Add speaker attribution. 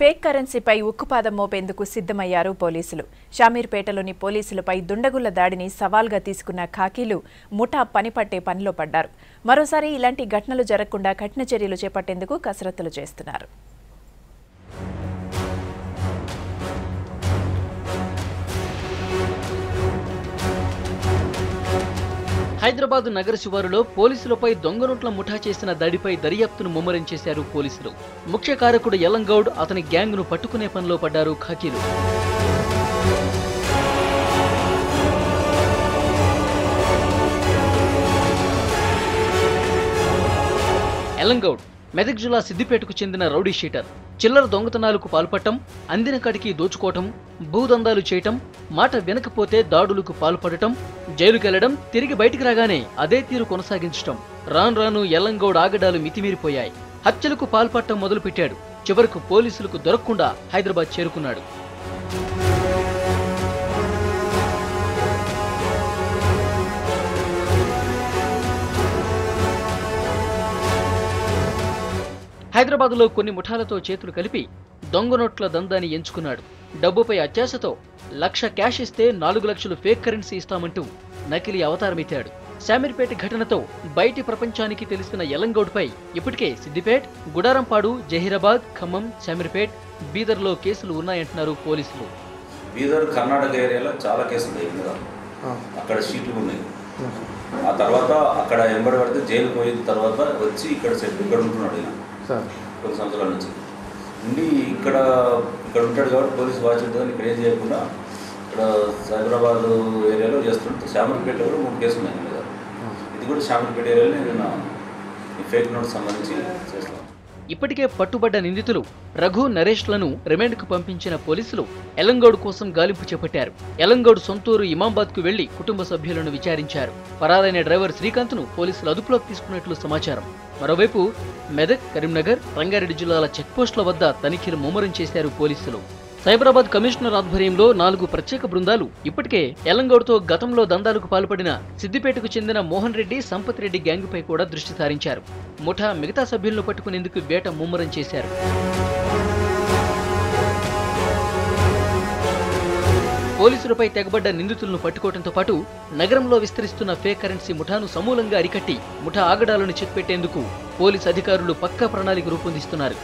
Speaker 1: Fake కరెన్సీపై ఉక్కుపాదం మోపేందుకు సిద్ధమయ్యారు పోలీసులు. షామీర్పేటలోని పోలీసులపై దుండగుల దాడిని సవాల్గా తీసుకున్న ఖాకీలు ముఠా పనిపట్టే పనిలో పడ్డారు. మరోసారి ఇలాంటి ఘటనలు జరగకుండా కఠిన చర్యలు చేపట్టేందుకు కసరత్తులు చేస్తున్నారు.
Speaker 2: హైదరాబాద్ నగర శివారులో పోలీసులపై దొంగ నోట్ల ముఠా చేసిన దాడిపై దర్యాప్తును ముమ్మరం చేశారు పోలీసులు. ముఖ్య కారకుడు యలంగౌడ్, అతని గ్యాంగ్ ను పట్టుకునే పనిలో పడ్డారు ఖాకీలు. యలంగౌడ్ మెదక్ జిల్లా సిద్దిపేటకు చెందిన రౌడీ షీటర్. చిల్లర దొంగతనాలకు పాల్పడటం, అందిన కాడికి దోచుకోవటం, భూదందాలు చేయటం, మాట వినకపోతే దాడులకు పాల్పడటం, జైలుకెళ్లడం, తిరిగి బయటికి రాగానే అదే తీరు కొనసాగించటం. రాను రాను యలంగౌడ్ ఆగడాలు మితిమీరిపోయాయి. హత్యలకు పాల్పడటం మొదలుపెట్టాడు. చివరకు పోలీసులకు దొరకకుండా హైదరాబాద్ చేరుకున్నాడు. హైదరాబాద్లో కొన్ని ముఠాలతో చేతులు కలిపి దొంగ నోట్ల దందాన్ని ఎంచుకున్నాడు. డబ్బుపై అత్యాశతో 1,00,000 క్యాష్ ఇస్తే 4 లక్షలు ఫేక్ కరెన్సీ ఇస్తామంటూ నకిలీ అవతారమెత్తాడు. శామీర్పేట ఘటనతో బయటి ప్రపంచానికి తెలిసిన యలంగౌడ్పై ఇప్పటికే సిద్దిపేట్, గుడారంపాడు, జహీరాబాద్, ఖమ్మం, శామీర్పేట్, బీదర్లో కేసులు ఉన్నాయంటున్నారు పోలీసులు.
Speaker 3: బీదర్ కర్ణాటక ఏరియాలో చాలా కేసులు ఉన్నాయి. అక్కడ షీట్లు ఉన్నాయి. ఆ తర్వాత అక్కడ ఎంబడి పడితే జైలు పోయిన తర్వాత వచ్చి ఇక్కడ ఉంటున్నాడు. ఈయన కొన్ని సంవత్సరాల నుంచి ఉండి ఇక్కడ ఉంటాడు కాబట్టి పోలీసు వాచ్ ఉంటుందని ఇక్కడ ఏం చేయకుండా ఇక్కడ సైబరాబాద్ ఏరియాలో చేస్తుంటే శామీర్పేటలో కూడా 3 కేసులు ఉన్నాయి కదా. ఇది కూడా శామీర్పేట ఏరియాలో నేను ఈ ఫేక్ నోట్ సంబంధించి చేస్తాను.
Speaker 2: ఇప్పటికే పట్టుబడ్డ నిందితులు రఘు, నరేష్లను రిమాండ్కు పంపించిన పోలీసులు యలంగౌడ్ కోసం గాలింపు చేపట్టారు. యలంగౌడ్ సొంతూరు ఇమాంబాద్కు వెళ్లి కుటుంబ సభ్యులను విచారించారు. పరారైన డ్రైవర్ శ్రీకాంత్ను పోలీసులు అదుపులోకి తీసుకున్నట్లు సమాచారం. మరోవైపు మెదక్, కరీంనగర్, రంగారెడ్డి జిల్లాల చెక్పోస్టుల వద్ద తనిఖీలు ముమ్మరం చేశారు పోలీసులు. సైబరాబాద్ కమిషనర్ ఆధ్వర్యంలో 4 ప్రత్యేక బృందాలు ఇప్పటికే యలంగౌడ్తో గతంలో దందాలకు పాల్పడిన సిద్దిపేటకు చెందిన మోహన్ రెడ్డి, సంపత్ రెడ్డి గ్యాంగుపై కూడా దృష్టి సారించారు. ముఠా మిగతా సభ్యులను పట్టుకునేందుకు వేట ముమ్మరం చేశారు. పోలీసులపై తెగబడ్డ నిందితులను పట్టుకోవడంతో పాటు నగరంలో విస్తరిస్తున్న ఫేక్ కరెన్సీ ముఠాను సమూలంగా అరికట్టి ముఠా ఆగడాలను చెక్పెట్టేందుకు పోలీసు అధికారులు పక్కా ప్రణాళిక రూపొందిస్తున్నారు.